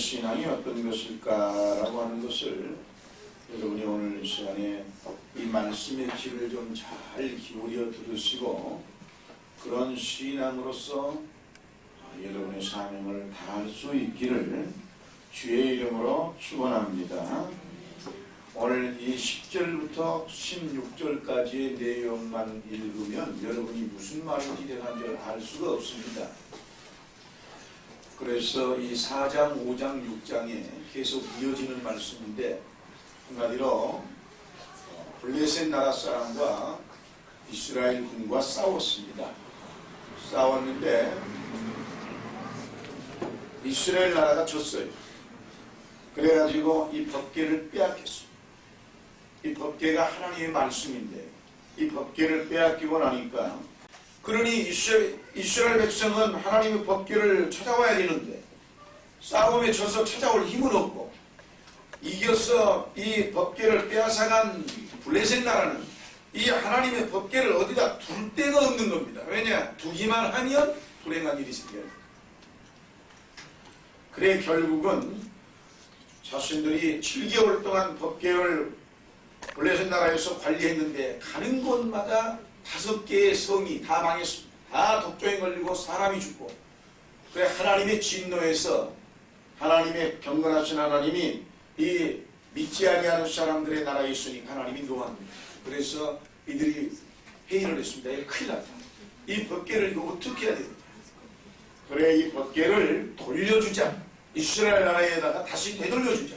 신앙이 어떤 것일까라고 하는 것을 여러분이 오늘 시간에 이 말씀의 귀를 좀 잘 기울여 들으시고 그런 신앙으로서 여러분의 사명을 다할 수 있기를 주의 이름으로 축원합니다. 오늘 이 10절부터 16절까지의 내용만 읽으면 여러분이 무슨 말인지 내가 알 수가 없습니다. 그래서 이 4장, 5장, 6장에 계속 이어지는 말씀인데 한마디로 블레셋 나라 사람과 이스라엘 군과 싸웠습니다. 싸웠는데 이스라엘 나라가 졌어요. 그래가지고 이 법궤를 빼앗겼어요. 이 법궤가 하나님의 말씀인데 이 법궤를 빼앗기고 나니까 그러니 이스라엘 백성은 하나님의 법궤를 찾아와야 되는데 싸움에 져서 찾아올 힘은 없고 이겨서 이 법궤를 빼앗아간 블레셋 나라는 이 하나님의 법궤를 어디다 둘 데가 없는 겁니다. 왜냐? 두기만 하면 불행한 일이 생겨요. 그래 결국은 자신들이 7개월 동안 법궤를 블레셋 나라에서 관리했는데 가는 곳마다 5개의 성이 다 망했습니다. 다 독종에 걸리고 사람이 죽고 그래 하나님의 진노에서 하나님의 경건하신 하나님이 이 믿지 아니하는 사람들의 나라에 있으니까 하나님이 노합니다. 그래서 이들이 회의를 했습니다. 이거 큰일 났다. 이 법궤를 이거 어떻게 해야 됩니까? 그래 이 법궤를 돌려주자. 이스라엘 나라에다가 다시 되돌려주자.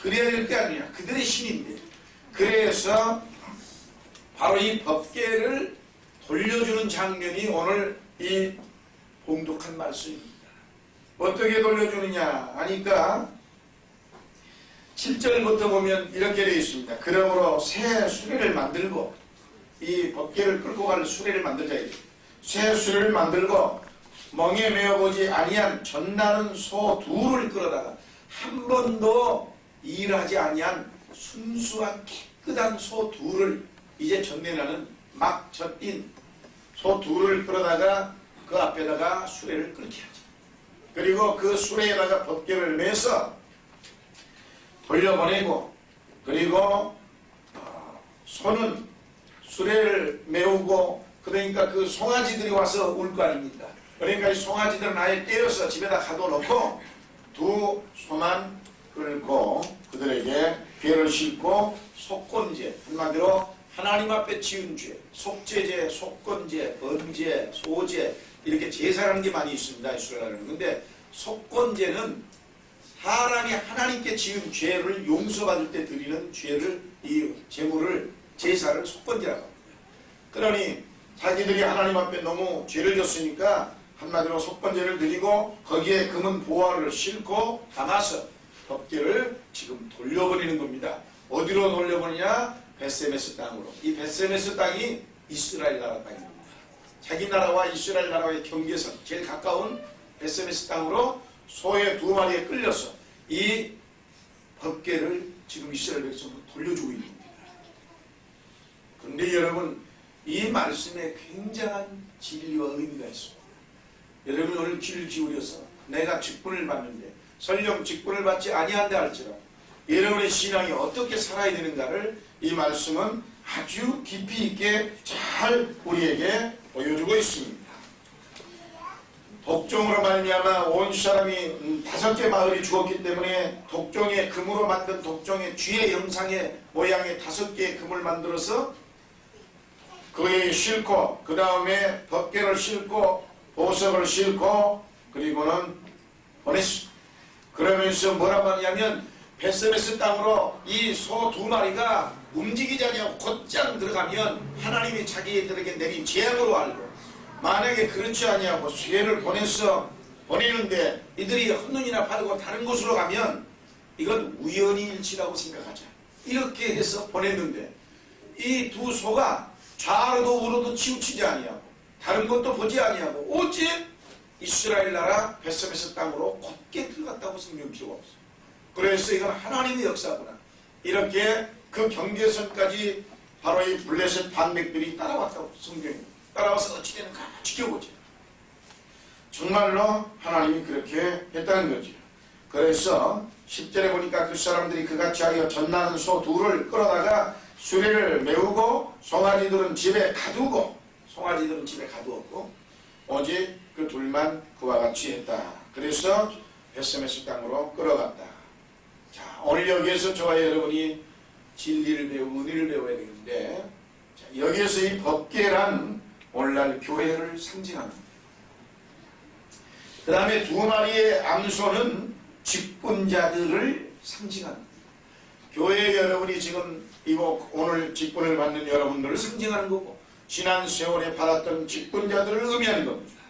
그래야 될 게 아니냐. 그들의 신인데. 그래서 바로 이 법궤를 돌려주는 장면이 오늘 이 봉독한 말씀입니다. 어떻게 돌려주느냐 하니까 7절부터 보면 이렇게 되어 있습니다. 그러므로 새 수레를 만들고 이 법궤를 끌고 갈 수레를 만들자. 새 수레를 만들고 멍에 메어보지 아니한 젖나는 소 둘을 끌어다가 한 번도 일하지 아니한 순수한 깨끗한 소 둘을 이제 젖내나는 막 젖인 소 둘을 끌어다가 그 앞에다가 수레를 끌게 하지. 그리고 그 수레에다가 법궤를 매서 돌려보내고 그리고 소는 수레를 메우고 그러니까 그 송아지들이 와서 울 거 아닙니까? 그러니까 이 송아지들은 아예 떼어서 집에다 가둬놓고 두 소만 끌고 그들에게 괴를 싣고 속건제 한마디로 하나님 앞에 지은 죄, 속죄제, 속건제, 번제, 소제 이렇게 제사라는 게 많이 있습니다. 이스라엘은. 근데 속건제는 사람이 하나님께 지은 죄를 용서받을 때 드리는 죄를 이 제물을 제사를 속건제라고 합니다. 그러니 자기들이 하나님 앞에 너무 죄를 졌으니까 한마디로 속건제를 드리고 거기에 금은 보화를 싣고 담아서 법궤를 지금 돌려버리는 겁니다. 어디로 돌려보느냐? 벳세메스 땅으로. 이 벳세메스 땅이 이스라엘 나라 땅입니다. 자기 나라와 이스라엘 나라의 경계선 제일 가까운 벳세메스 땅으로 소의 2마리에 끌려서 이 법궤를 지금 이스라엘 백성으로 돌려주고 있는 겁니다. 그런데 여러분 이 말씀에 굉장한 진리와 의미가 있습니다. 여러분 오늘 귀를 기울여서 내가 직분을 받는데 설령 직분을 받지 아니한다 할지라도 여러분의 신앙이 어떻게 살아야 되는가를 이 말씀은 아주 깊이 있게 잘 우리에게 보여주고 있습니다. 독종으로 말미암아 온 사람이 5개 마을이 죽었기 때문에 독종의 금으로 만든 독종의 쥐의 형상의 모양의 5개의 금을 만들어서 그에 싣고 그 다음에 법궤를 싣고 보석을 싣고 그리고는 보냈습니다. 그러면서 뭐라고 하냐면 벳세메스 땅으로 이 소 2마리가 움직이지 않냐고 곧장 들어가면 하나님이 자기들에게 내린 재앙으로 알고 만약에 그렇지 않냐고 쇠를 보내는데 이들이 헌눈이나 바르고 다른 곳으로 가면 이건 우연히 일치라고 생각하자. 이렇게 해서 보냈는데 이 2 소가 좌로도 우로도 치우치지 아니하고 다른 것도 보지 아니하고 오직 이스라엘 나라 벳세메스 땅으로 곧게 들어갔다고 성경 기록 없어요. 그래서 이건 하나님의 역사구나. 이렇게 그 경계선까지 바로 이 블레셋 반백들이 따라왔다고 성경이 따라와서 어찌 되는가 지켜보죠. 정말로 하나님이 그렇게 했다는 거죠. 그래서 10절에 보니까 그 사람들이 그같이 하여 젖나는 소 둘을 끌어다가 수레를 메우고 송아지들은 집에 가두고 오직 그 둘만 그와 같이 했다. 그래서 베스메스 땅으로 끌어갔다. 자, 오늘 여기에서 저와 여러분이 진리를 배우고 은혜를 배워야 되는데, 자, 여기에서 이 법궤란 오늘날 교회를 상징합니다. 그 다음에 두 마리의 암소는 직분자들을 상징합니다. 교회 여러분이 지금 오늘 직분을 받는 여러분들을 상징하는 거고, 지난 세월에 받았던 직분자들을 의미하는 겁니다.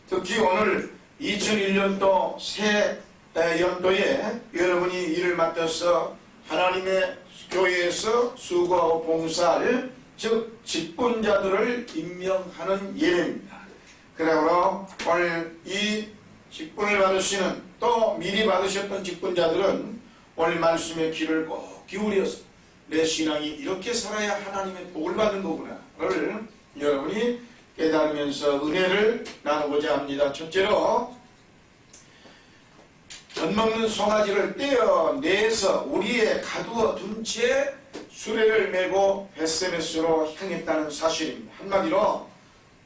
특히 오늘 2001년도 새 연도에 여러분이 일을 맡아서 하나님의 교회에서 수고하고 봉사할 즉 직분자들을 임명하는 예배입니다. 그러므로 오늘 이 직분을 받으시는 또 미리 받으셨던 직분자들은 오늘 말씀에 귀를 꼭 기울여서 내 신앙이 이렇게 살아야 하나님의 복을 받는 거구나를 여러분이 깨달으면서 은혜를 나누고자 합니다. 첫째로 젖먹는 송아지를 떼어내서 우리에 가두어 둔 채 수레를 메고 베스메스로 향했다는 사실입니다. 한마디로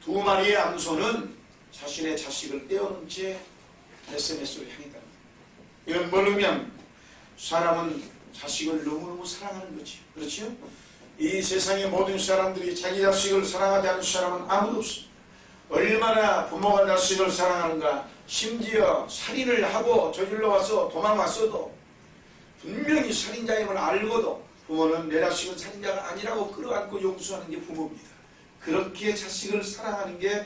두 마리의 암소는 자신의 자식을 떼어놓은 채 베스메스로 향했다는 겁니다. 이건 뭘 의미합니까? 사람은 자식을 너무너무 사랑하는 거지. 그렇죠? 이 세상의 모든 사람들이 자기 자식을 사랑하지 않는 사람은 아무도 없습니다. 얼마나 부모가 자식을 사랑하는가. 심지어 살인을 하고 저질러 와서 도망왔어도 분명히 살인자임을 알고도 부모는 내 자식은 살인자가 아니라고 끌어안고 용서하는 게 부모입니다. 그렇게 자식을 사랑하는 게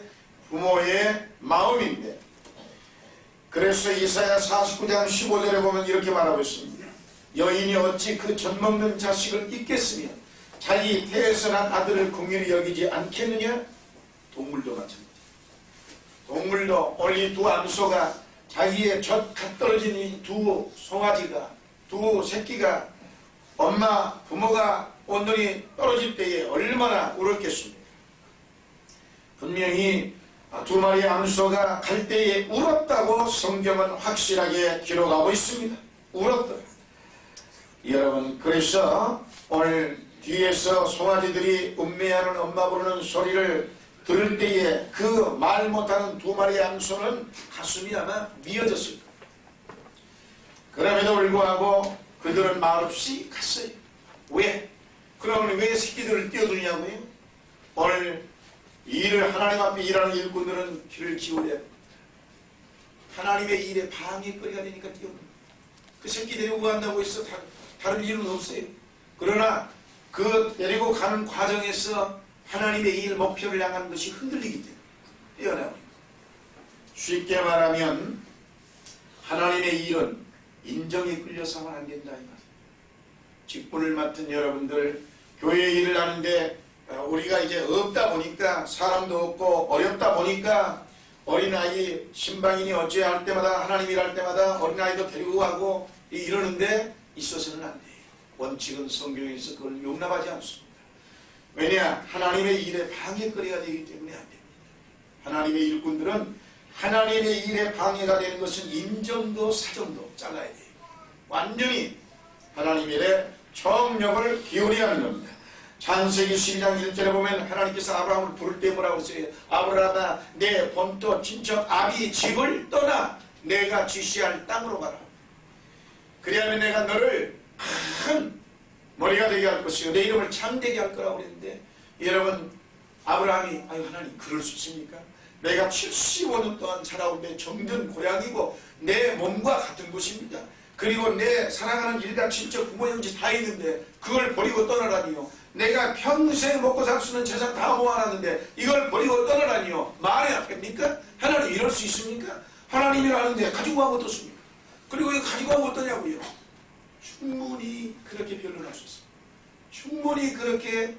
부모의 마음인데, 그래서 이사야 49장 15절에 보면 이렇게 말하고 있습니다. 여인이 어찌 그 젖먹는 자식을 잊겠으며 자기 태에서 난 아들을 긍휼히 여기지 않겠느냐? 동물도 마찬가지. 동물도 오늘 이 두 암소가 자기의 젖 갓 떨어진 이 두 송아지가, 두 새끼가 엄마 부모가 온전히 떨어질 때에 얼마나 울었겠습니까? 분명히 두 마리의 암소가 갈 때에 울었다고 성경은 확실하게 기록하고 있습니다. 울었더라. 여러분, 그래서 오늘 뒤에서 송아지들이 음매하는 엄마 부르는 소리를 들을 때에 그 말 못하는 두 마리의 암소는 가슴이 아마 미어졌을 거예요. 그럼에도 불구하고 그들은 말없이 갔어요. 왜? 그러면 왜 새끼들을 띄워두냐고요? 오늘 이 일을 하나님 앞에 일하는 일꾼들은 귀를 기울여야 됩니다. 하나님의 일에 방해거리가 되니까 띄워둡니다. 그 새끼 데리고 간다고 해서 다른 일은 없어요. 그러나 그 데리고 가는 과정에서 하나님의 일 목표를 향한 것이 흔들리기 때문에 뛰어나옵니다. 쉽게 말하면 하나님의 일은 인정에 끌려서만 안 된다 이 말이에요. 직분을 맡은 여러분들, 교회 일을 하는데 우리가 이제 없다 보니까, 사람도 없고 어렵다 보니까 어린아이 신방인이 어찌해야 할 때마다, 하나님 일할 때마다 어린아이도 데리고 가고 이러는데 있어서는 안 돼요. 원칙은 성경에서 그걸 용납하지 않습니다. 왜냐? 하나님의 일에 방해거리가 되기 때문에 안 됩니다. 하나님의 일꾼들은 하나님의 일에 방해가 되는 것은 임정도 사정도 잘라야 돼요. 완전히 하나님의 일에 정력을 기울여야 하는 겁니다. 창세기 12장 1절에 보면 하나님께서 아브라함을 부를 때 뭐라고 했어요? 아브라함아, 내 본토 친척 아비 집을 떠나 내가 지시할 땅으로 가라. 그리하면 내가 너를 큰 머리가 되게 할 것이요 내 이름을 창대게 할 거라고 그랬는데, 여러분, 아브라함이 아유 하나님 그럴 수 있습니까? 내가 75년 동안 자라온 내 정든 고향이고 내 몸과 같은 곳입니다. 그리고 내 사랑하는 일가 친척 부모 형제 다 있는데 그걸 버리고 떠나라니요. 내가 평생 먹고 살 수 있는 재산 다 모아놨는데 이걸 버리고 떠나라니요. 말이 안 됩니까? 하나님 이럴 수 있습니까? 하나님이라는데 가지고 가면 어떻습니까? 그리고 이거 가지고 가면 어떠냐고요. 충분히 그렇게 변론할 수 있습니다. 충분히 그렇게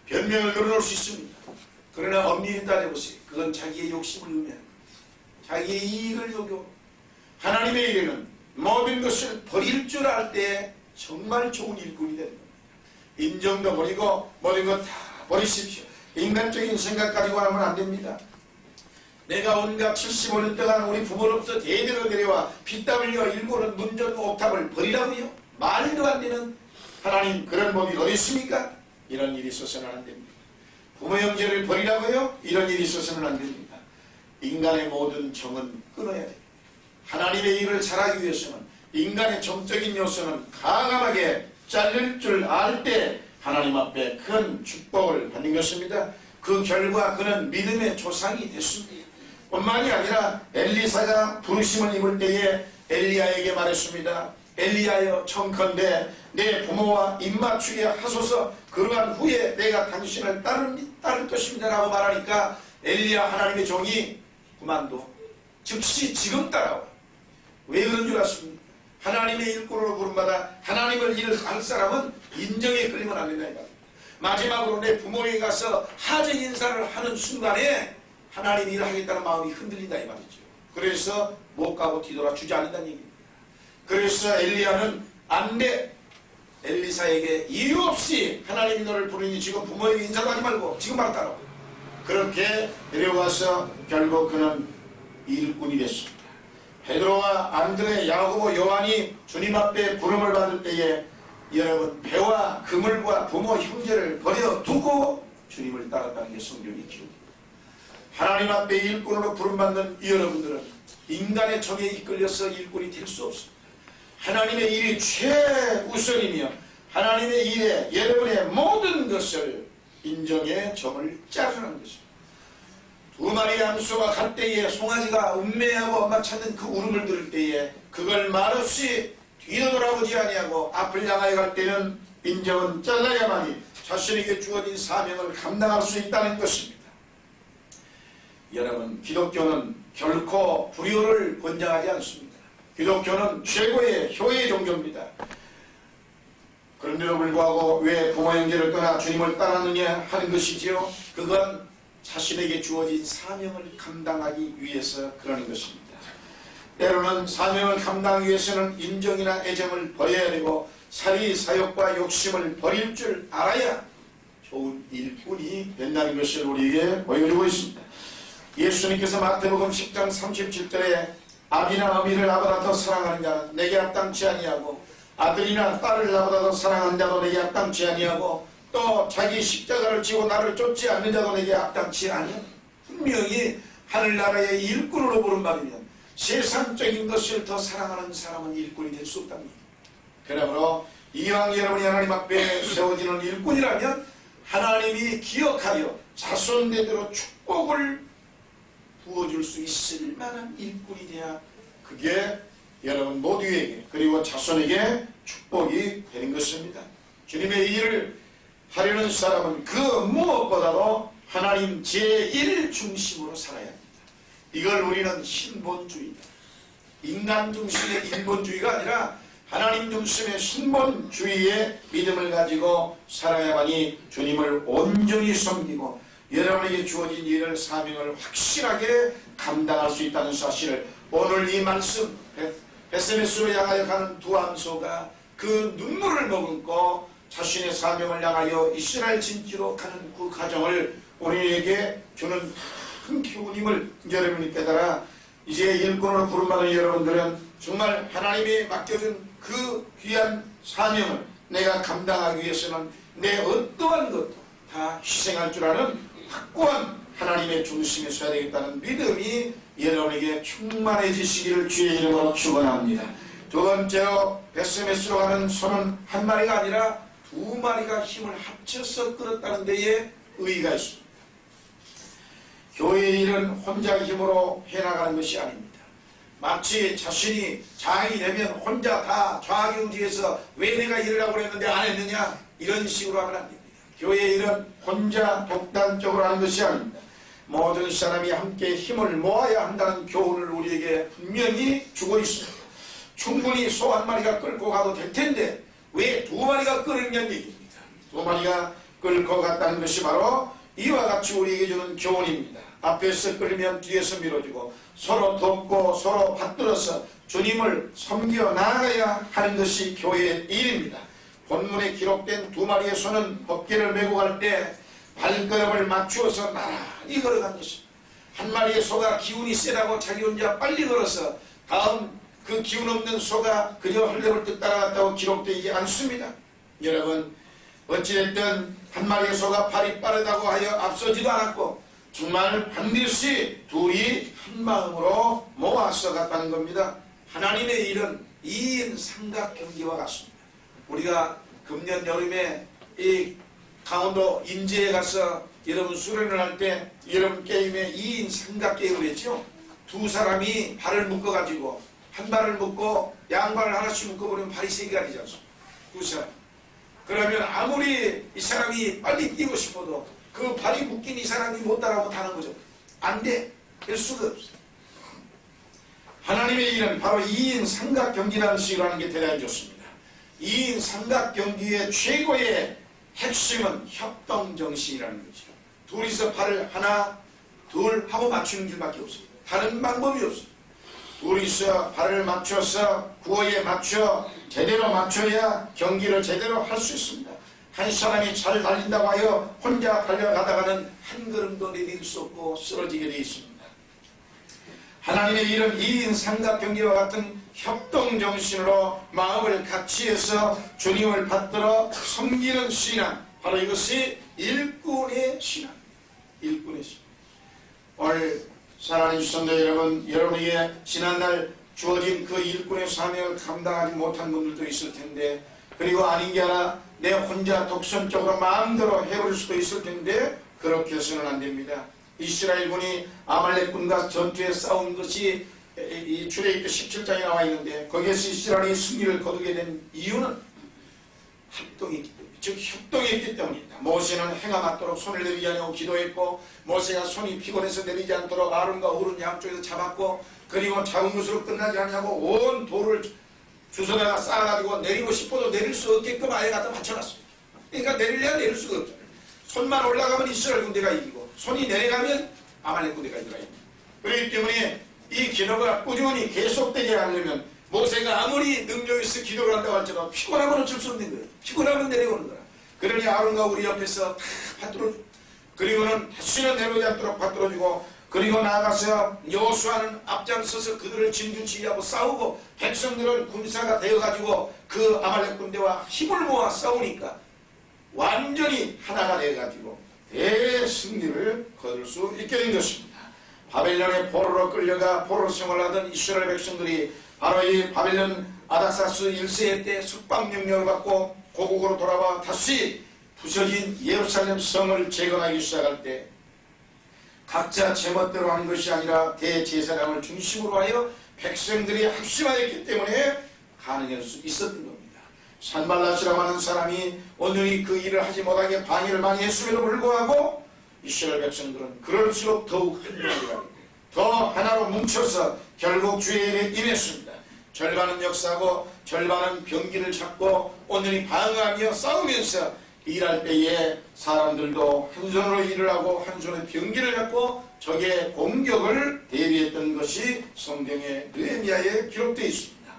변명을 늘어놓을 수 있습니다. 그러나 엄밀히 따져보세요. 그건 자기의 욕심을 의미하는 겁니다. 자기의 이익을 요구. 하나님의 일에는 모든 것을 버릴 줄 알 때 정말 좋은 일꾼이 되는 겁니다. 인정도 버리고 모든 것 다 버리십시오. 인간적인 생각 가지고 하면 안 됩니다. 내가 온갖 75년 동안 우리 부모로부터 대대로 내려와 피 땀 흘려 일구는 문전 옥탑을 버리라고요? 말도 안 되는 하나님, 그런 법이 어디 있습니까? 이런 일이 있어서는 안 됩니다. 부모 형제를 버리라고요? 이런 일이 있어서는 안 됩니다. 인간의 모든 정은 끊어야 됩니다. 하나님의 일을 잘하기 위해서는 인간의 정적인 요소는 강함하게 잘릴 줄 알 때 하나님 앞에 큰 축복을 받는 것입니다. 그 결과 그는 믿음의 조상이 됐습니다. 뿐만이 아니라 엘리사가 부르심을 입을 때에 엘리야에게 말했습니다. 엘리야여, 청컨대 내 부모와 입맞추게 하소서. 그러한 후에 내가 당신을 따를 것입니다 라고 말하니까 엘리야 하나님의 종이 그만둬, 즉시 지금 따라와. 왜 그런 줄 아십니까? 하나님의 일꾼으로 부름받아 하나님을 일할 사람은 인정에 끌리면 안 된다 이 말입니다. 마지막으로 내 부모에게 가서 하적 인사를 하는 순간에 하나님 일을 하겠다는 마음이 흔들린다 이 말이죠. 그래서 못 가고 뒤돌아 주지 않는다는 얘기입니다. 그래서 엘리야는 안 돼. 엘리사에게 이유 없이 하나님이 너를 부르니 지금 부모에게 인사도 하지 말고 지금 바로 따라와. 그렇게 데려가서 결국 그는 일꾼이 됐습니다. 베드로와 안드레, 야고보, 요한이 주님 앞에 부름을 받을 때에 여러분 배와 그물과 부모 형제를 버려두고 주님을 따랐다는 게 성경의 기록입니다. 하나님 앞에 일꾼으로 부름받는 여러분들은 인간의 정에 이끌려서 일꾼이 될 수 없습니다. 하나님의 일이 최우선이며 하나님의 일에 여러분의 모든 것을 인정의 점을 짜주는 것입니다. 두 마리 암소가 갈 때에 송아지가 음매하고 엄마 찾는 그 울음을 들을 때에 그걸 말없이 뒤로 돌아보지 아니하고 앞을 향하여 갈 때는 인정은 잘라야만이 자신에게 주어진 사명을 감당할 수 있다는 것입니다. 여러분, 기독교는 결코 불효를 권장하지 않습니다. 기독교는 최고의 효의 종교입니다. 그런데도 불구하고 왜 부모 형제를 떠나 주님을 따랐느냐 하는 것이지요. 그건 자신에게 주어진 사명을 감당하기 위해서 그러는 것입니다. 때로는 사명을 감당하기 위해서는 인정이나 애정을 버려야 되고 사리, 사욕과 욕심을 버릴 줄 알아야 좋은 일꾼이 된다는 것을 우리에게 보여주고 있습니다. 예수님께서 마태복음 10장 37절에 아비나 어미를 나보다 더 사랑하는 자는 내게 합당치 아니하고 아들이나 딸을 나보다 더 사랑하는 자도 내게 합당치 아니하고 또 자기 십자가를 지고 나를 쫓지 않는 자도 내게 합당치 아니하고, 분명히 하늘나라의 일꾼으로 부름받으면 세상적인 것을 더 사랑하는 사람은 일꾼이 될 수 없답니다. 그러므로 이왕 여러분이 하나님 앞에 세워지는 일꾼이라면 하나님이 기억하여 자손대대로 축복을 부어줄 수 있을 만한 일꾼이 돼야 그게 여러분 모두에게 그리고 자손에게 축복이 되는 것입니다. 주님의 일을 하려는 사람은 그 무엇보다도 하나님 제1 중심으로 살아야 합니다. 이걸 우리는 신본주의다. 인간 중심의 인본주의가 아니라 하나님 중심의 신본주의의 믿음을 가지고 살아야만이 주님을 온전히 섬기고 여러분에게 주어진 일을 사명을 확실하게 감당할 수 있다는 사실을 오늘 이 말씀 베스메스로 향하여 가는 두 암소가 그 눈물을 머금고 자신의 사명을 향하여 이스라엘 진지로 가는 그 과정을 우리에게 주는 큰 기운임을 여러분이 깨달아 이제 일꾼으로 부름받은 여러분들은 정말 하나님이 맡겨준 그 귀한 사명을 내가 감당하기 위해서는 내 어떠한 것도 다 희생할 줄 아는 확고한 하나님의 중심에 서야 되겠다는 믿음이 여러분에게 충만해지시기를 주의 이름으로 축원합니다. 두 번째로 베스메스로 가는 소는 한 마리가 아니라 두 마리가 힘을 합쳐서 끌었다는 데에 의의가 있습니다. 교회의 일은 혼자 힘으로 해나가는 것이 아닙니다. 마치 자신이 장이 되면 혼자 다 좌경지에서 왜 내가 일을 하고 그랬는데 안 했느냐 이런 식으로 하면 안 됩니다. 교회의 일은 혼자 독단적으로 하는 것이 아닙니다. 모든 사람이 함께 힘을 모아야 한다는 교훈을 우리에게 분명히 주고 있습니다. 충분히 소 한 마리가 끌고 가도 될 텐데 왜 두 마리가 끌느냐는 얘기입니다. 두 마리가 끌고 갔다는 것이 바로 이와 같이 우리에게 주는 교훈입니다. 앞에서 끌면 뒤에서 밀어주고 서로 돕고 서로 받들어서 주님을 섬겨 나아가야 하는 것이 교회의 일입니다. 본문에 기록된 두 마리의 소는 법궤를 메고 갈 때 발걸음을 맞추어서 나란히 걸어간 것입니다. 한 마리의 소가 기운이 세다고 자기 혼자 빨리 걸어서 다음 그 기운 없는 소가 그저 헐레벌떡 따라갔다고 기록되지 않습니다. 여러분, 어찌됐든 한 마리의 소가 발이 빠르다고 하여 앞서지도 않았고 정말 반드시 둘이 한 마음으로 모아서 갔다는 겁니다. 하나님의 일은 2인 삼각경기와 같습니다. 우리가 금년 여름에 이 강원도 인제에 가서 여러분 수련을 할 때 여러분 게임에 2인 삼각게임을 했죠. 두 사람이 발을 묶어가지고 한 발을 묶고 양발을 하나씩 묶어버리면 발이 3개가 되지 않습니까? 두 사람. 그러면 아무리 이 사람이 빨리 뛰고 싶어도 그 발이 묶인 이 사람이 못 따라 못하는 거죠. 안 돼. 될 수가 없어. 하나님의 일은 바로 2인 삼각경기라는 식으로 하는 게 대단히 좋습니다. 2인 삼각경기의 최고의 핵심은 협동정신이라는 거죠. 둘이서 발을 하나, 둘 하고 맞추는 길밖에 없습니다. 다른 방법이 없습니다. 둘이서 발을 맞춰서 구호에 맞춰 제대로 맞춰야 경기를 제대로 할 수 있습니다. 한 사람이 잘 달린다고 하여 혼자 달려가다가는 한 걸음도 내딜 수 없고 쓰러지게 되어 있습니다. 하나님의 일은 2인 삼각경기와 같은 협동정신으로 마음을 같이 해서 주님을 받들어 섬기는 신앙, 바로 이것이 일꾼의 신앙. 일꾼의 신앙. 오늘 사랑하는 성도 여러분, 여러분에게 지난날 주어진 그 일꾼의 사명을 감당하지 못한 분들도 있을 텐데, 그리고 아닌 게 하나 내 혼자 독선적으로 마음대로 해볼 수도 있을 텐데 그렇게 해서는 안 됩니다. 이스라엘군이 아말렉군과 전투에 싸운 것이 이 출애굽기 17장에 나와 있는데 거기에서 이스라엘이 승리를 거두게 된 이유는 합동이기 때문에, 즉 협동했기 때문입니다. 모세는 해가 맞도록 손을 내리지 않고 기도했고, 모세가 손이 피곤해서 내리지 않도록 아론과 홀은 양쪽에서 잡았고, 그리고 잡은 것으로 끝나지 않냐고 온 돌을 주워다가 쌓아가지고 내리고 싶어도 내릴 수 없게끔 아예 갖다 받쳐놨습니다. 그러니까 내리려야 내릴 수가 없잖아요. 손만 올라가면 이스라엘 군대가 이기고 손이 내려가면 아말렉 군대가 이깁니다. 그렇기 때문에 이 기도가 꾸준히 계속되게 하려면 모세가 아무리 능력이 있어 기도를 한다고 할지라도 피곤하면 어쩔 수 없는 거예요. 피곤하면 내려오는 거라. 그러니 아론과 우리 옆에서 다 받들어주고, 그리고는 다시는 내려오지 않도록 받들어주고, 그리고 나아가서 여호수아는 앞장서서 그들을 진두지휘하고 싸우고, 백성들은 군사가 되어가지고 그 아말렉 군대와 힘을 모아 싸우니까 완전히 하나가 되어가지고 대승리를 거둘 수 있게 된 것입니다. 바벨론의 포로로 끌려가 포로 생활하던 이스라엘 백성들이 바로 이 바벨론 아닥사스 1세의 때 석방명령을 받고 고국으로 돌아와 다시 부서진 예루살렘 성을 재건하기 시작할 때 각자 제멋대로 하는 것이 아니라 대제사장을 중심으로 하여 백성들이 합심하였기 때문에 가능할 수 있었던 겁니다. 산발랏이라고 하는 사람이 온전히 그 일을 하지 못하게 방해를 많이 했음에도 불구하고 이스라엘 백성들은 그럴수록 더욱 한동하고 더 하나로 뭉쳐서 결국 주의 일에 임했습니다. 절반은 역사하고 절반은 병기를 잡고 온전히 방어하며 싸우면서 일할 때에 사람들도 한 손으로 일을 하고 한 손에 병기를 잡고 적의 공격을 대비했던 것이 성경의 느헤미야에 기록되어 있습니다.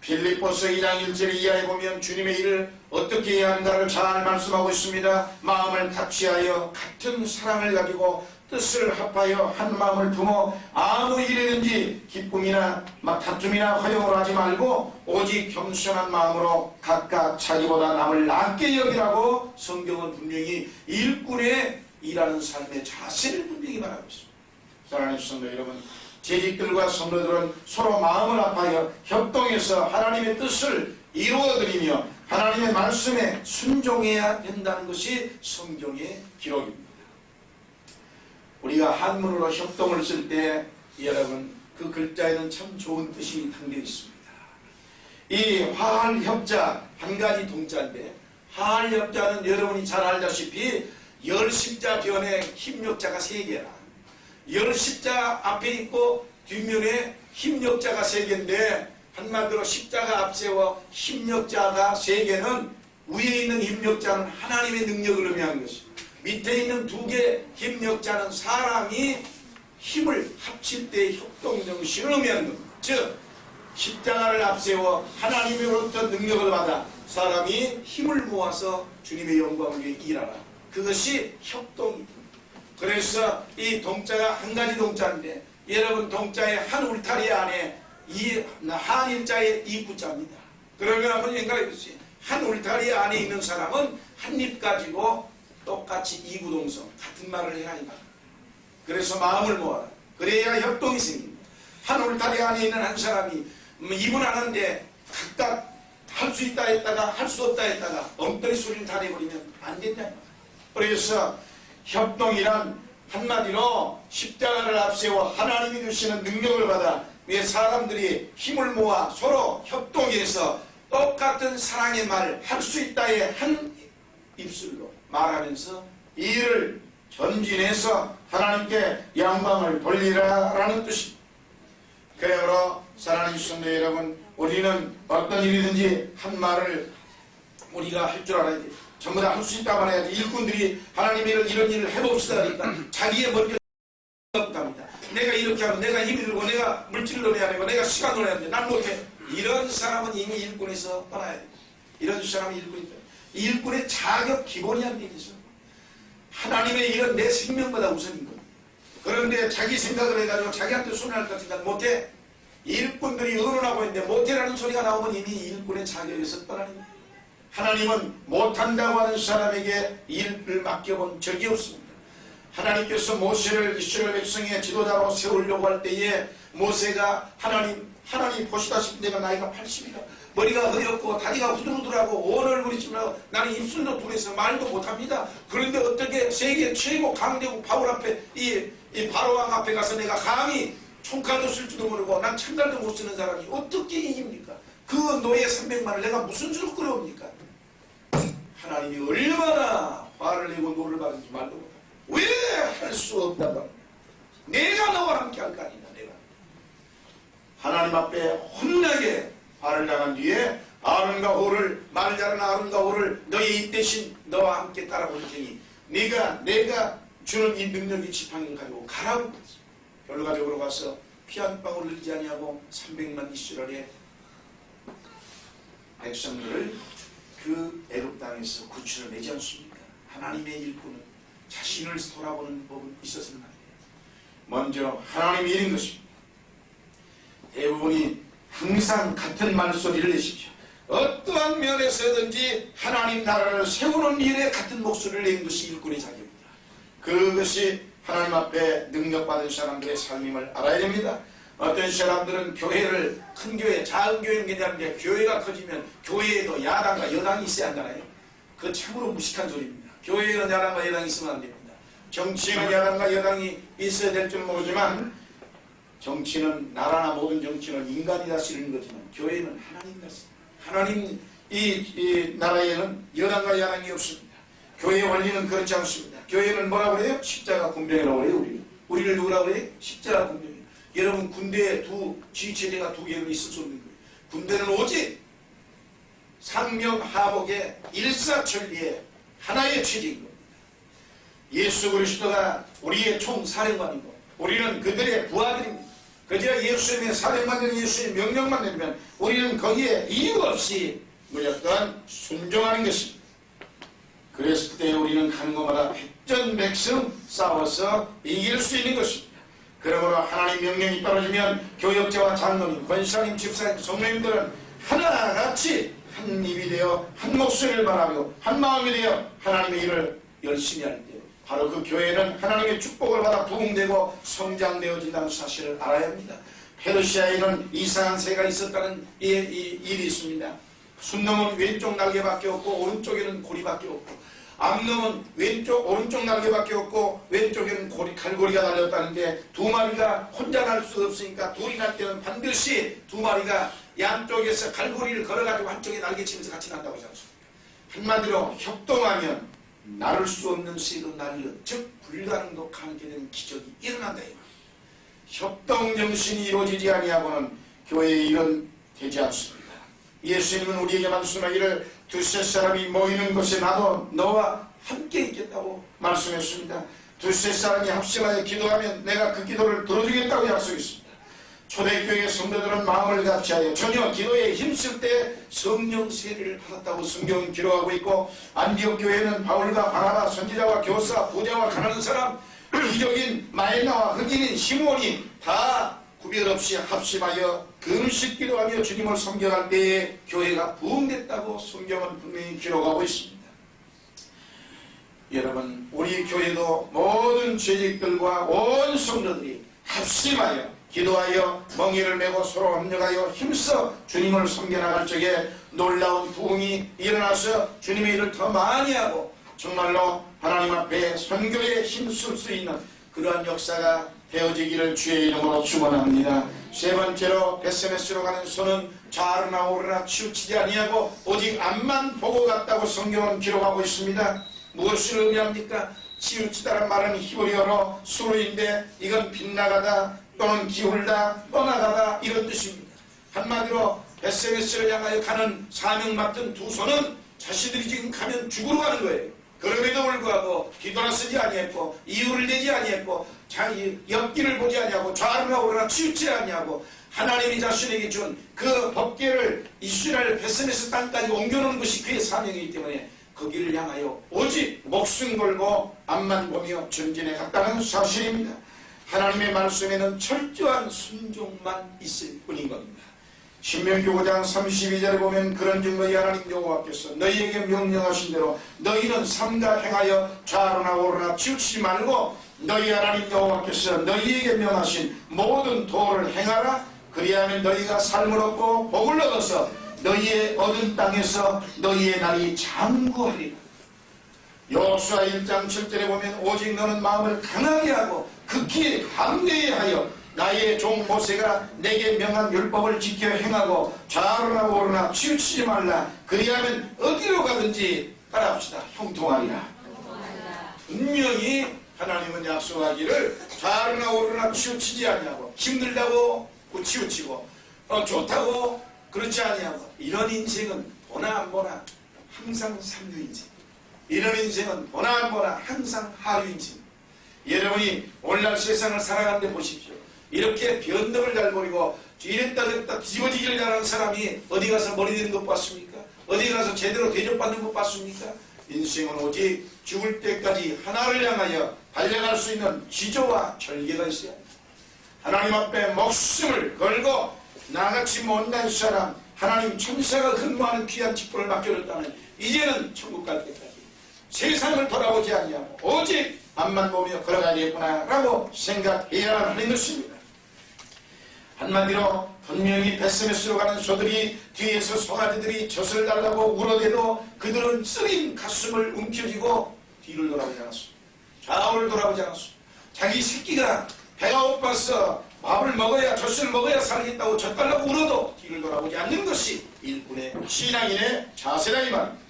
빌립보서 2장 1절 이하에 보면 주님의 일을 어떻게 해야 하는가를 잘 말씀하고 있습니다. 마음을 같이하여 같은 사랑을 가지고 뜻을 합하여 한 마음을 품어 아무 일이든지 기쁨이나 다툼이나 허용을 하지 말고 오직 겸손한 마음으로 각각 자기보다 남을 낫게 여기라고 성경은 분명히 일꾼의 일하는 삶의 자세를 분명히 말하고 있습니다. 사랑하는 성도 여러분, 재직들과 성도들은 서로 마음을 합하여 협동해서 하나님의 뜻을 이루어드리며 하나님의 말씀에 순종해야 된다는 것이 성경의 기록입니다. 우리가 한문으로 협동을 쓸 때 여러분 그 글자에는 참 좋은 뜻이 담겨 있습니다. 이 화할협자 한 가지 동자인데, 화할협자는 여러분이 잘 알다시피 열십자 변에 힘력자가 3개라. 열십자 앞에 있고 뒷면에 힘력자가 3개인데, 한마디로 십자가 앞세워 힘력자가 3개는 위에 있는 힘력자는 하나님의 능력을 의미하는 것입니다. 밑에 있는 2개 힘력자는 사람이 힘을 합칠 때 협동정신을 의미하는 겁니다. 즉 십자가를 앞세워 하나님으로부터 능력을 받아 사람이 힘을 모아서 주님의 영광을 위해 일하라. 그것이 협동입니다. 그래서 이 동자가 한 가지 동자인데 여러분 동자의 한 울타리 안에 이 한인자의 이구자입니다. 그러면 한번 생각해 보세요. 한 울타리 안에 있는 사람은 한 입 가지고 똑같이 이구동성 같은 말을 해야 한다. 그래서 마음을 모아라. 그래야 협동이 생깁니다. 한 울타리 안에 있는 한 사람이 입은 하는데 각각 할 수 있다 했다가 할 수 없다 했다가 엉터리 소리를 다 내버리면 안 된다. 그래서 협동이란 한마디로 십자가를 앞세워 하나님이 주시는 능력을 받아 왜 사람들이 힘을 모아 서로 협동해서 똑같은 사랑의 말을 할 수 있다에 한 입술로 말하면서 이 일을 전진해서 하나님께 영광을 돌리라라는 뜻입니다. 그러므로 사랑하는 성도 여러분, 우리는 어떤 일이든지 한 말을 우리가 할 줄 알아야 돼요. 전부 다 할 수 있다고 말해야지. 일꾼들이 하나님의 이런 일을 해봅시다 그러니까 자기의 먼저 합니다. 내가 이렇게 하면 내가 힘이 들고 내가 물질을 넣어야 되고 내가 시간을 넣어야 돼. 난 못해. 이런 사람은 이미 일꾼에서 떠나야 돼. 이런 사람이 일꾼이다. 일꾼의 자격 기본이 안 돼 있어. 하나님의 일은 내 생명보다 우선인 겁니다. 그런데 자기 생각을 해가지고 자기한테 손을 할 것 생각 못해. 일꾼들이 의논하고 있는데 못해라는 소리가 나오면 이미 일꾼의 자격에서 떠나는 거예요. 하나님은 못한다고 하는 사람에게 일을 맡겨본 적이 없습니다. 하나님께서 모세를 이스라엘 백성의 지도자로 세우려고 할 때에 모세가 하나님 보시다시피 내가 나이가 80이다. 머리가 허옇고 다리가 후들후들하고 온 얼굴이 지나고 나는 입술도 둔해서 말도 못합니다. 그런데 어떻게 세계 최고 강대국 바울 앞에 이 바로왕 앞에 가서 내가 감히 총칼도 쓸 줄도 모르고 난 창갈도 못 쓰는 사람이 어떻게 이깁니까? 그 노예 300만을 내가 무슨 수로 끌어옵니까? 하나님이 얼마나 화를 내고 노를 받은지 말도 못합니다. 왜 할 수 없단 말이야? 내가 너와 함께 할 거 아니냐. 내가 하나님 앞에 혼나게 화를 나간 뒤에 아론과 호를 말을 잘하는 아론과 호를 너의 입 대신 너와 함께 따라볼 테니 내가 주는 이 능력이 지팡이를 가지고 가라고 했어. 결과적으로 가서 피 한 방울 흘리지 아니하고 300만 이스라엘의 백성들을 그 애굽 땅에서 구출해내지 않습니까? 하나님의 일꾼은 자신을 돌아보는 법은 있어서는 안 돼요. 먼저 하나님의 일인 것입니다. 대부분이 항상 같은 말소리를 내십시오. 어떠한 면에서든지 하나님 나라를 세우는 일에 같은 목소리를 내는 것이 일꾼의 자격입니다. 그것이 하나님 앞에 능력받은 사람들의 삶임을 알아야 됩니다. 어떤 사람들은 교회를 큰 교회, 작은 교회는 괜찮은데 교회가 커지면 교회에도 야당과 여당이 있어야 한다나요? 그건 참으로 무식한 소리입니다. 교회에는 야당과 여당이 있으면 안 됩니다. 정치에는 야당과 여당이 있어야 될 줄 모르지만 정치는 나라나 모든 정치는 인간이 다스리는 거지만 교회는 하나님 다스립니다. 하나님 이 나라에는 여당과 야당이 없습니다. 교회의 원리는 그렇지 않습니다. 교회는 뭐라고 그래요? 십자가 군병이라고 그래요. 우리를 누구라고 그래요? 십자가 군병이에요. 여러분 군대에 지휘체제가 두 개는 있을 수 없는 거예요. 군대는 오직 상명하복의 일사천리의 하나의 체제인 겁니다. 예수 그리스도가 우리의 총사령관이고 우리는 그들의 부하들입니다. 그저 예수님의 사령관은 예수의 명령만 내리면 우리는 거기에 이유 없이 무조건 순종하는 것입니다. 그랬을 때 우리는 가는 곳마다 백전백승 싸워서 이길 수 있는 것입니다. 그러므로 하나님 명령이 떨어지면 교역자와 장로님, 권사님, 집사님, 성도님들은 하나같이 한 입이 되어 한 목소리를 말하고 한 마음이 되어 하나님의 일을 열심히 할 때 바로 그 교회는 하나님의 축복을 받아 부흥되고 성장되어진다는 사실을 알아야 합니다. 페르시아에는 이상한 새가 있었다는 일이 있습니다. 순놈은 왼쪽 날개밖에 없고 오른쪽에는 고리밖에 없고 암놈은 오른쪽 날개밖에 없고 왼쪽에는 갈고리가 달렸다는데 두 마리가 혼자 날 수 없으니까 둘이 날 때는 반드시 두 마리가 양쪽에서 갈고리를 걸어가지고 한쪽에 날개치면서 같이 난다고 하지 않습니까? 한마디로 협동하면 나를 수 없는 새도 날는 즉 불가능도 가능하게 되는 기적이 일어난다. 협동정신이 이루어지지 아니하고는 교회의 일은 되지 않습니다. 예수님은 우리에게 말씀하기를 두세 사람이 모이는 곳에 나도 너와 함께 있겠다고 말씀했습니다. 두세 사람이 합심하여 기도하면 내가 그 기도를 들어주겠다고 약속했습니다. 초대교회 성도들은 마음을 같이하여 전혀 기도에 힘쓸 때 성령 세례를 받았다고 성경은 기록하고 있고 안디옥 교회는 바울과 바나바 선지자와 교사 부자와 가난한 사람 기적인 마에나와 흑인인 시몬이 다 구별 없이 합심하여 금식 기도하며 주님을 섬겨갈 때에 교회가 부흥됐다고 성경은 분명히 기록하고 있습니다. 여러분, 우리 교회도 모든 죄직들과 온 성도들이 합심하여 기도하여 멍에를 메고 서로 협력하여 힘써 주님을 섬겨나갈 적에 놀라운 부흥이 일어나서 주님의 일을 더 많이 하고 정말로 하나님 앞에 선교에 힘쓸 수 있는 그러한 역사가 되어지기를 주의 이름으로 축원합니다. 세 번째로 베스메스로 가는 손은 좌르나 오르나 치우치지 아니하고 오직 앞만 보고 갔다고 성경은 기록하고 있습니다. 무엇을 의미합니까? 치우치다란 말은 히브리어로 수로인데 이건 빗나가다 또는 기울다 떠나가다 이런 뜻입니다. 한마디로 베스메스를 향하여 가는 사명 맡은 두 손은 자신들이 지금 가면 죽으러 가는 거예요. 그럼에도 불구하고 뒤돌아서지 아니했고 이유를 내지 아니했고 자기 옆길을 보지 아니하고 좌우나 오르나 치우치지 아니하고 하나님이 자신에게 준 그 법궤를 이스라엘 베스메스 땅까지 옮겨놓은 것이 그의 사명이기 때문에 거기를 향하여 오직 목숨 걸고 앞만 보며 전진해 갔다는 사실입니다. 하나님의 말씀에는 철저한 순종만 있을 뿐인 겁니다. 신명기 5장 32절에 보면 그런즉 너희 하나님 여호와께서 너희에게 명령하신 대로 너희는 삼가 행하여 좌로나 오르나 치우치지 말고 너희 하나님 여호와께서 너희에게 명하신 모든 도를 행하라. 그리하면 너희가 삶을 얻고 복을 얻어서 너희의 얻은 땅에서 너희의 날이 장구하리라. 여호수아 1장 7절에 보면 오직 너는 마음을 강하게 하고 극히 담대하여 나의 종 모세가 내게 명한 율법을 지켜 행하고 좌로나 오르나 치우치지 말라. 그리하면 어디로 가든지 따라합시다. 형통하리라. 분명히 하나님은 약속하기를 좌로나 오르나 치우치지 아니하고 힘들다고 치우치고 좋다고 그렇지 아니하고 이런 인생은 보나 안 보나 항상 삼류인생, 이런 인생은 보나 안 보나 항상 하류인생. 여러분이 오늘날 세상을 살아가는데 보십시오. 이렇게 변덕을 잘 버리고 이랬다 저랬다 뒤집어지기를 잘하는 사람이 어디 가서 머리 되는 것 봤습니까? 어디 가서 제대로 대접받는 것 봤습니까? 인생은 오직 죽을 때까지 하나를 향하여 달려갈 수 있는 지조와 절개가 있어야 합니다. 하나님 앞에 목숨을 걸고 나같이 못난 사람 하나님 천사가 근무하는 귀한 직분을 맡겨줬다면 이제는 천국 갈 때까지 세상을 돌아보지 아니하고 오직 앞만 보며 걸어가야겠구나 라고 생각해야 하는 것입니다. 한마디로 분명히 베스메스로 가는 소들이 뒤에서 송아지들이 젖을 달라고 울어대도 그들은 쓰린 가슴을 움켜쥐고 뒤를 돌아보지 않았습니다. 좌우를 돌아보지 않았습니다. 자기 새끼가 배가 고파서 밥을 먹어야 젖을 먹어야 살겠다고 젖달라고 울어도 뒤를 돌아보지 않는 것이 일꾼의 신앙인의 자세라 이 말입니다.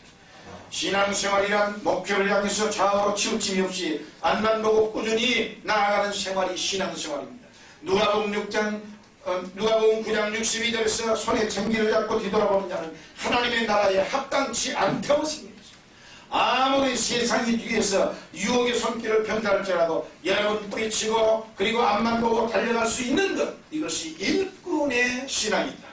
신앙생활이란 목표를 향해서 좌우로 치우침이 없이 앞만 보고 꾸준히 나아가는 생활이 신앙생활입니다. 누가복음 9장 62절에서 손에 쟁기를 잡고 뒤돌아보는 자는 하나님의 나라에 합당치 않다고 생각합니다. 아무리 세상이 뒤에서 유혹의 손길을 편달할지라도 여러분 뿌리치고 그리고 앞만 보고 달려갈 수 있는 것, 이것이 일꾼의 신앙이다.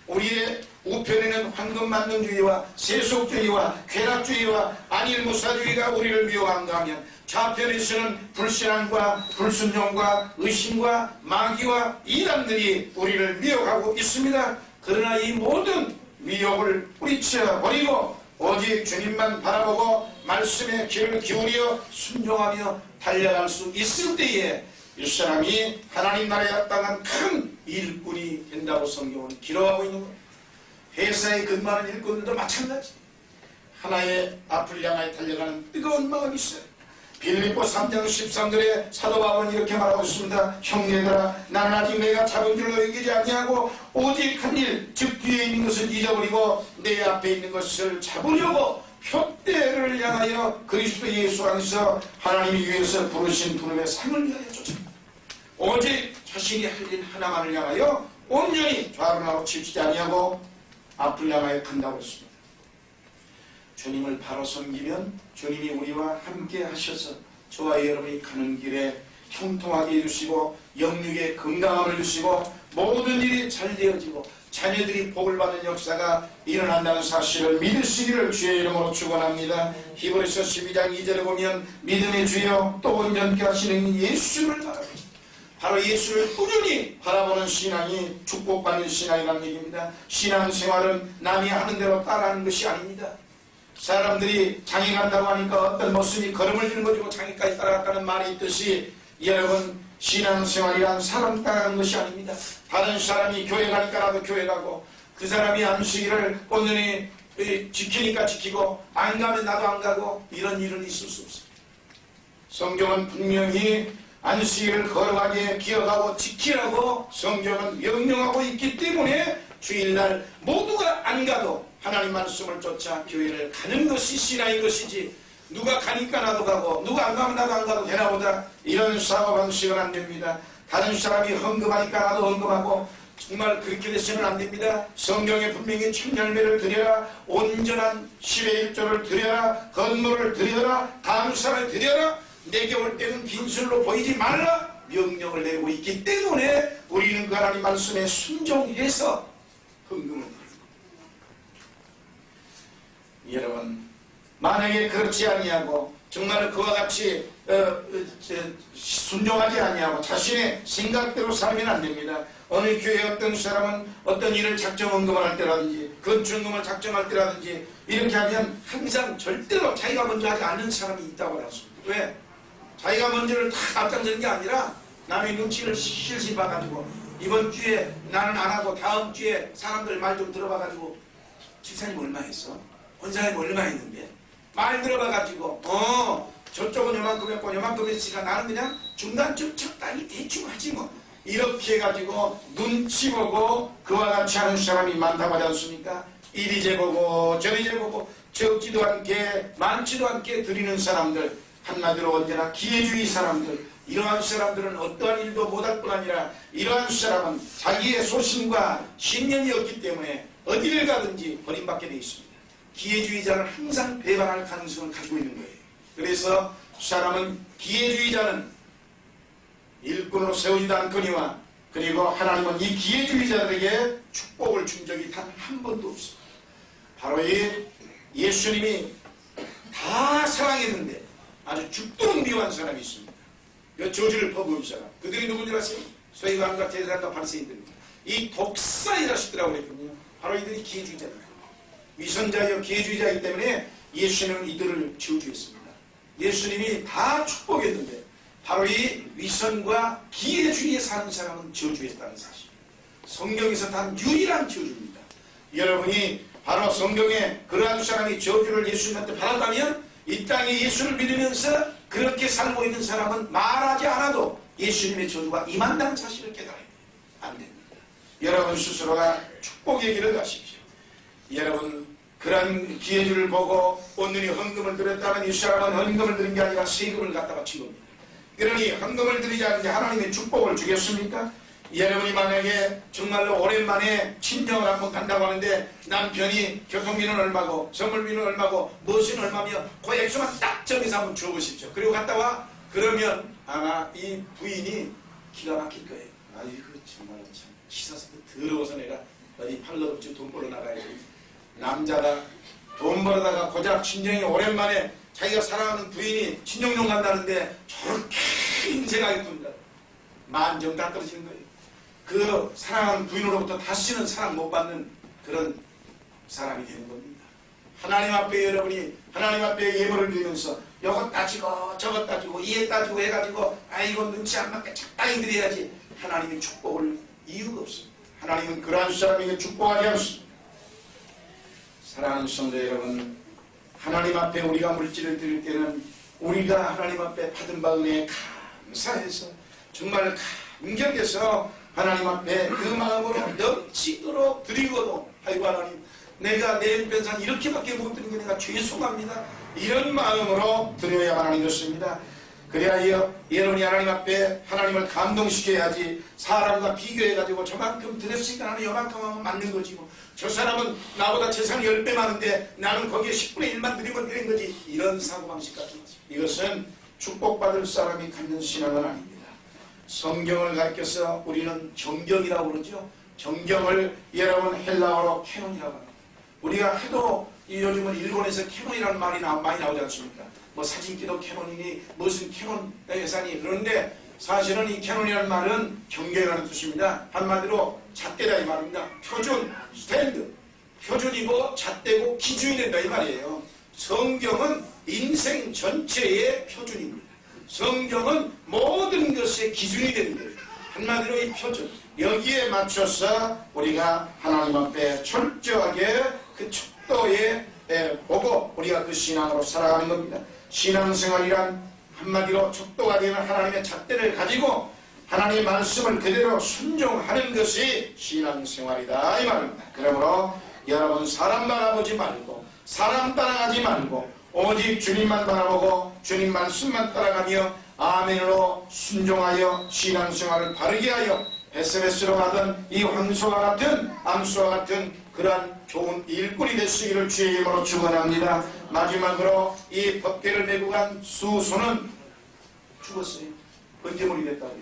우리의 우편에는 황금만능주의와 세속주의와 쾌락주의와 안일무사주의가 우리를 미혹한가 하면 좌편에서는 불신앙과 불순종과 의심과 마귀와 이단들이 우리를 미혹하고 있습니다. 그러나 이 모든 미혹을 뿌리쳐 버리고 오직 주님만 바라보고 말씀에 귀를 기울여 순종하며 달려갈 수 있을 때에 이 사람이 하나님 나라에 합당한 큰 일꾼이 된다고 성경은 기록하고 있는 겁니다. 회사에 근무하는 일꾼들도 마찬가지. 하나의 앞을 향하여 달려가는 뜨거운 마음이 있어요. 빌립보 3장 13절에 사도 바울은 이렇게 말하고 있습니다. 형제들아, 나는 아직 내가 잡은 줄로 여기지 아니하고 오직 한 일, 즉 뒤에 있는 것을 잊어버리고 내 앞에 있는 것을 잡으려고 표대를 향하여 그리스도 예수 안에서 하나님이 위해서 부르신 부름의 상을 위하여 쫓아간다. 오직 자신이 할 일 하나만을 향하여 온전히 좌우로 치우치지 아니하고 앞을 향하여 간다고 했습니다. 주님을 바로 섬기면 주님이 우리와 함께 하셔서 저와 여러분이 가는 길에 형통하게 해주시고 영육에 건강함을 주시고 모든 일이 잘 되어지고 자녀들이 복을 받는 역사가 일어난다는 사실을 믿으시기를 주의 이름으로 축원합니다. 히브리서 12장 2절에 보면 믿음의 주여 또 온전케 하시는 예수를 바라보니, 바로 예수를 꾸준히 바라보는 신앙이 축복받는 신앙이라는 얘기입니다. 신앙생활은 남이 하는 대로 따라하는 것이 아닙니다. 사람들이 장에 간다고 하니까 어떤 모습이 걸음을 드는 것이고 장에까지 따라갔다는 말이 있듯이, 여러분 신앙생활이란 사람 따라가는 것이 아닙니다. 다른 사람이 교회 가니까 나도 교회 가고, 그 사람이 안식일을 온전히 지키니까 지키고, 안 가면 나도 안 가고, 이런 일은 있을 수 없습니다. 성경은 분명히 안식일을 걸어가게 기억하고 지키라고 성경은 명령하고 있기 때문에 주일날 모두가 안 가도 하나님 말씀을 쫓아 교회를 가는 것이 신앙인 것이지, 누가 가니까 나도 가고 누가 안 가면 나도 안 가도 되나보다, 이런 사고방식은 안 됩니다. 다른 사람이 헌금하니까 나도 헌금하고, 정말 그렇게 돼서는 안 됩니다. 성경에 분명히 천열매를 드려라, 온전한 10의 1조를 드려라, 건물을 드려라, 감사를 드려라, 내게 올 때는 빈술로 보이지 말라 명령을 내리고 있기 때문에 우리는 그 하나님 말씀에 순종해서 헌금을 드립니다. 여러분, 만약에 그렇지 아니하고 정말 그와 같이 순종하지 아니하고 자신의 생각대로 살면 안 됩니다. 어느 교회 어떤 사람은 어떤 일을 작정 헌금을 할 때라든지 건축금을 작정할 때라든지 이렇게 하면 항상 절대로 자기가 먼저 하지 않는 사람이 있다고 하셨습니다. 왜? 자기가 먼저를 다 앞장서는 게 아니라 남의 눈치를 실실 봐가지고, 이번 주에 나는 안 하고 다음 주에 사람들 말 좀 들어봐가지고, 집사님 얼마 했어? 원사님 얼마 했는데? 말 들어봐가지고 저쪽은 요만큼 했고 요만큼 했으니까 나는 그냥 중간쯤 적당히 대충 하지 뭐, 이렇게 해가지고 눈치 보고 그와 같이 하는 사람이 많다고 하지 않습니까? 이리 재보고 저리 재보고 적지도 않게 많지도 않게 드리는 사람들, 한마디로 언제나 기회주의 사람들, 이러한 사람들은 어떠한 일도 못할 뿐 아니라 이러한 사람은 자기의 소신과 신념이 없기 때문에 어디를 가든지 버림받게 되어 있습니다. 기회주의자는 항상 배반할 가능성을 가지고 있는 거예요. 그래서 사람은, 기회주의자는 일꾼으로 세우지도 않거니와, 그리고 하나님은 이 기회주의자들에게 축복을 준 적이 단 한 번도 없습니다. 바로 이 예수님이 다 사랑했는데 아주 죽도록 미워한 사람이 있습니다. 그 저주를 퍼부은 사람. 그들이 누군지 아세요? 서기관과 대제사장과 바리새인들입니다. 이 독사의 자식들이라고 했거든요. 바로 이들이 기회주의자입니다. 위선자여 기회주의자이기 때문에 예수님은 이들을 저주했습니다. 예수님이 다 축복했는데 바로 이 위선과 기회주의에 사는 사람은 저주했다는 사실. 성경에서 단 유일한 저주입니다. 여러분이 바로 성경에 그러한 사람이 저주를 예수님한테 받았다면, 이 땅에 예수를 믿으면서 그렇게 살고 있는 사람은 말하지 않아도 예수님의 저주가 임한다는 사실을 깨달아야 돼요. 안 됩니다. 여러분 스스로가 축복의 길을 가십시오. 여러분, 그런 기회주를 보고 온전히 헌금을 드렸다면 이 사람은 헌금을 드린 게 아니라 세금을 갖다가 친 겁니다. 그러니 헌금을 드리지 않는 게 하나님의 축복을 주겠습니까? 여러분이 만약에 정말로 오랜만에 친정을 한번 간다고 하는데 남편이 교통비는 얼마고 선물비는 얼마고 무엇은 얼마며 그 액수만 딱 정해서 한번 줘보십시오. 그리고 갔다 와. 그러면 아마 이 부인이 기가 막힐 거예요. 아이고 정말 참 치사서 더러워서 내가 어디 팔러 없지 돈 벌어 나가야지. 남자가 돈 벌어다가 고작 친정이 오랜만에 자기가 사랑하는 부인이 친정용 간다는데 저렇게 인생하겠습니다. 만정 다 떨어지는 거예요. 그 사랑하는 부인으로부터 다시는 사랑 못 받는 그런 사람이 되는 겁니다. 하나님 앞에 여러분이 하나님 앞에 예물을 드리면서 이것 따지고 저것 따지고 이해 따지고 해가지고 아이고 눈치 안 맞게 적당히 드려야지 하나님이 축복을 이유가 없습니다. 하나님은 그러한 사람에게 축복하지 않습니다. 사랑하는 성도 여러분, 하나님 앞에 우리가 물질을 드릴 때는 우리가 하나님 앞에 받은 바 은혜에 감사해서 정말 감격해서 하나님 앞에 그 마음으로 넘치도록 드리고도, 아이고 하나님 내가 내 편상 이렇게밖에 못 드린 게 내가 죄송합니다, 이런 마음으로 드려야 하나님 좋습니다. 그래야 여러분이 하나님 앞에 하나님을 감동시켜야지. 사람과 비교해가지고 저만큼 드렸으니까 나는 요만큼 하면 맞는 거지 뭐. 저 사람은 나보다 재산이 10배 많은데 나는 거기에 10분의 1만 드리면 되는 거지. 이런 사고방식 같은 것입니다. 이것은 축복받을 사람이 갖는 신앙은 아닙니다. 성경을 가르쳐서 우리는 정경이라고 그러죠. 정경을 여러분 헬라어로 캐논이라고 합니다. 우리가 해도 요즘은 일본에서 캐논이라는 말이 많이 나오지 않습니까? 뭐 사진기도 캐논이니 무슨 캐논 회사니. 그런데 사실은 이 캐논이라는 말은 경계라는 뜻입니다. 한마디로 잣대다 이 말입니다. 표준, 스탠드. 표준이고 잣대고 기준이 된다 이 말이에요. 성경은 인생 전체의 표준입니다. 성경은 모든 것의 기준이 되는 거예요. 한마디로 이 표준. 여기에 맞춰서 우리가 하나님 앞에 철저하게 그 척도에 보고 우리가 그 신앙으로 살아가는 겁니다. 신앙생활이란 한마디로 척도가 되는 하나님의 잣대를 가지고 하나님의 말씀을 그대로 순종하는 것이 신앙생활이다 이 말입니다. 그러므로 여러분 사람 바라보지 말고 사람 따라가지 말고 오직 주님만 바라보고 주님 말씀만 따라가며 아멘으로 순종하여 신앙생활을 바르게 하여 SNS로 가든 이 황소와 같은 암소와 같은 그러한 좋은 일꾼이 되시기를 주의 이름으로 축원합니다. 마지막으로 이 법궤를 메고 간 수소는 죽었어요. 번제물이 됐다고.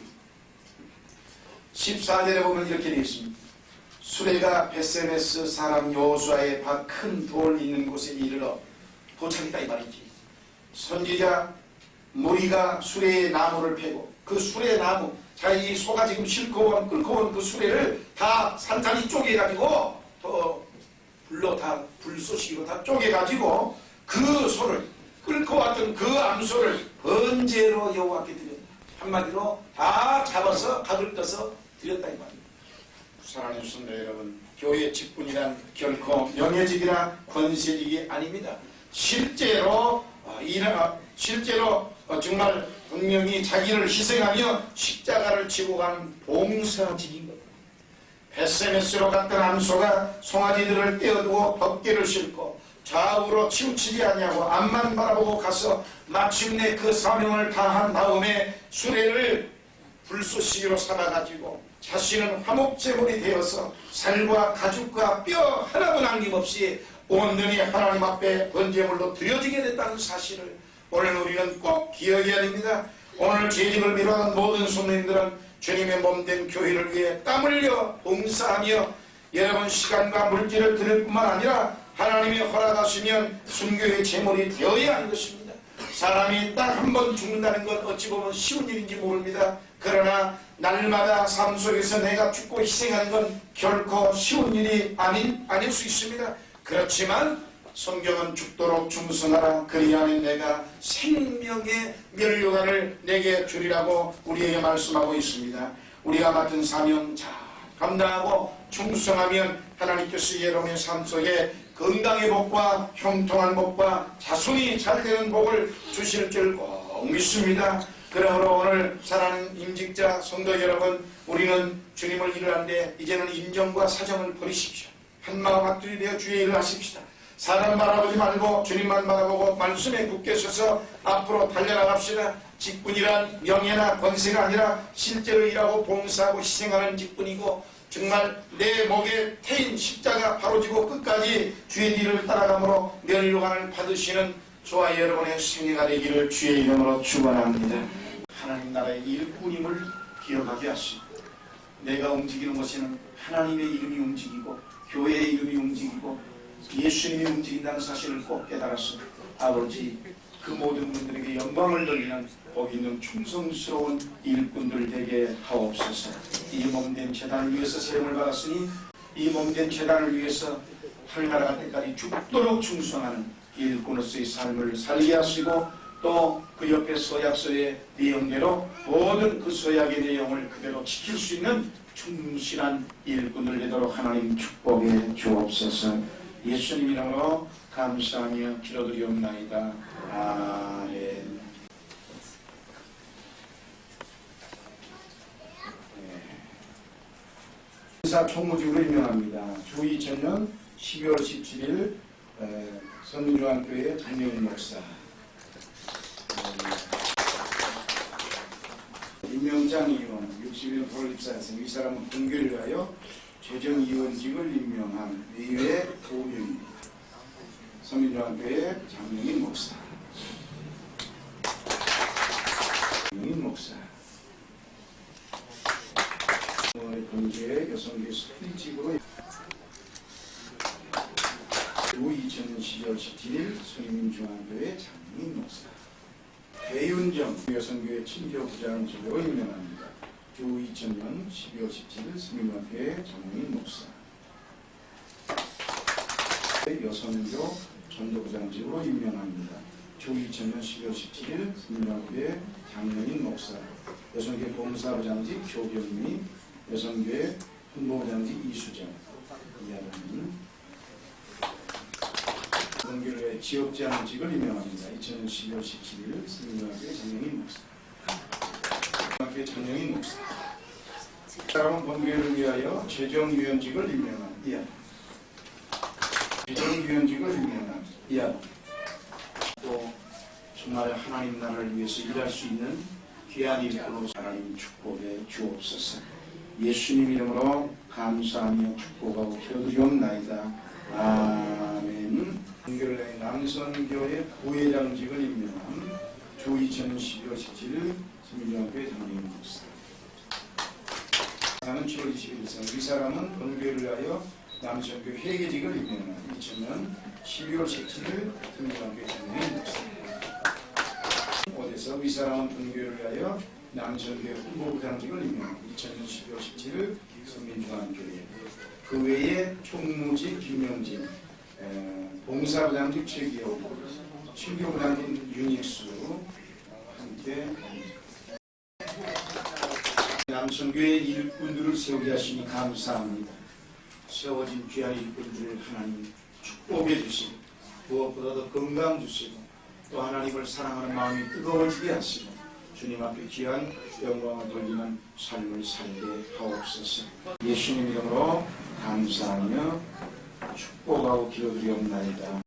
14절에 보면 이렇게 되어 있습니다. 수레가 베세메스 사람 여호수아의 바 큰 돌 있는 곳에 이르러 도착했다 이 말이지. 선지자 무리가 수레의 나무를 패고 그 수레의 나무, 자, 이 소가 지금 끌고 온 그 수레를 다 산탄이 쪼개가지고 불로 다 불쏘시기로 다 쪼개가지고 그 소를 끌고 왔던 그 암소를 번제로 여호와께 드렸다. 한마디로 다 잡아서 각을 떠서 드렸다 이 말입니다. 사랑하는 성도 여러분, 교회 직분이란 결코 명예직이나 권세직이 아닙니다. 실제로 정말 분명히 자기를 희생하며 십자가를 지고 가는 봉사직인 겁니다. 베세메스로 갔던 암소가 송아지들을 떼어두고 법궤를 싣고 좌우로 치우치지 아니하고 앞만 바라보고 가서 마침내 그 사명을 다한 다음에 수레를 불쏘시기로 삼아가지고 자신은 화목제물이 되어서 살과 가죽과 뼈 하나도 남김없이 온전히 하나님 앞에 번제물로 드려지게 됐다는 사실을 오늘 우리는 꼭 기억해야 됩니다. 오늘 재직을 미루는 모든 성도님들은 주님의 몸된 교회를 위해 땀 흘려 봉사하며 여러분 시간과 물질을 드릴 뿐만 아니라 하나님이 허락하시면 순교의 제물이 되어야 하는 것입니다. 사람이 딱 한 번 죽는다는 건 어찌 보면 쉬운 일인지 모릅니다. 그러나 날마다 삶 속에서 내가 죽고 희생하는 건 결코 쉬운 일이 아닐 수 있습니다. 그렇지만 성경은 죽도록 충성하라 그리하면 내가 생명의 면류관을 내게 주리라고 우리에게 말씀하고 있습니다. 우리가 맡은 사명 잘 감당하고 충성하면 하나님께서 여러분의 삶 속에 건강의 복과 형통한 복과 자손이 잘 되는 복을 주실 줄 꼭 믿습니다. 그러므로 오늘 사랑하는 임직자 성도 여러분, 우리는 주님을 일을 하는데 이제는 인정과 사정을 버리십시오. 한마음 한둘이 되어 주의 일을 하십시다. 사람 바라보지 말고 주님만 바라보고 말씀에 굳게 서서 앞으로 달려나갑시다. 직분이란 명예나 권세가 아니라 실제로 일하고 봉사하고 희생하는 직분이고 정말 내 목에 태인 십자가 바로 지고 끝까지 주의 뒤를 따라감으로 면류관을 받으시는 저와 여러분의 생애가 되기를 주의 이름으로 축원합니다. 하나님 나라의 일꾼임을 기억하게 하시고 내가 움직이는 것에는 하나님의 이름이 움직이고 교회의 이름이 움직이고 예수님이 움직인다는 사실을 꼭 깨달았어. 아버지 그 모든 분들에게 영광을 돌리는 복 있는 충성스러운 일꾼들 되게 하옵소서. 이 몸된 재단을 위해서 세움을 받았으니 이 몸된 재단을 위해서 하늘나라 갈 때까지 죽도록 충성하는 일꾼으로서의 삶을 살게 하시고 또 그 옆에 서약서의 내용대로 모든 그 서약의 내용을 그대로 지킬 수 있는 충실한 일꾼을 되도록 하나님 축복해 주옵소서. 예수님 이름으로 감사하며 기도드리옵나이다. 아멘. 인사 총무직으로 임명합니다. 주 2000년 12월 17일 선민중앙교회 장명인 목사. 임명장의원 60년 도를 입사해서 이 사람은 공교를 위하여 재정위원직을 임명한 의회 5명입니다. 선민중앙교회 장명인 목사. 장명인 목사. 본교회 여성교회 스프링집으로 2012월 17일 성인중앙교회 장로인 목사 배윤정 여성교회 친교부장직으로 임명합니다. 주 2000년 12월 17일 성인중앙교회 장로인 목사 여성교 전도부장직으로 임명합니다. 주 2000년 12월 17일 성인중앙교회 장로인 목사 여성교회 봉사부장직 조경미 여성교회 홍보부장직 이수정 이하로는 여성교회 지역장직을 임명합니다. 2000년 12월 17일 성인중앙교회 장로인 목사 교회 장로인 목사 사람은 본교회를 위하여 재정위원직을 임명한 이하 재정위원직을 임명한 이하 또 정말 하나님 나라를 위해서 일할 수 있는 귀한 일꾼으로 하나님 축복해 주옵소서. 예수님 이름으로 감사하며 축복하고 기도드리옵나이다. 아멘. 한겨레 남선교회 부회장직을 임명한 주 2012월 17일 성인중앙교회 장로인 목사 나는 7월 21일 이 사람은 본교회를 위하여 남선교회 회계직을 임명한 2000년 12월 17일 성인중앙교회 장로인 목사 어디서 이 사람은 본교회를 위하여 남선교회 홍보부장직을 임명한 2000년 12월 17일 성민중앙교회 그 외에 총무직 김명진 봉사부장직 최기호 친교부장직 윤익수 함께 남선교회 일꾼들을 세우게 하시니 감사합니다. 세워진 귀한 일꾼들을 하나님 축복해 주시고 무엇보다 더 건강 주시고 또 하나님을 사랑하는 마음이 뜨거워지게 하시고 주님 앞에 귀한 영광을 돌리는 삶을 살게 하옵소서. 예수님 이름으로 감사하며 축복하고 기도드리옵나이다.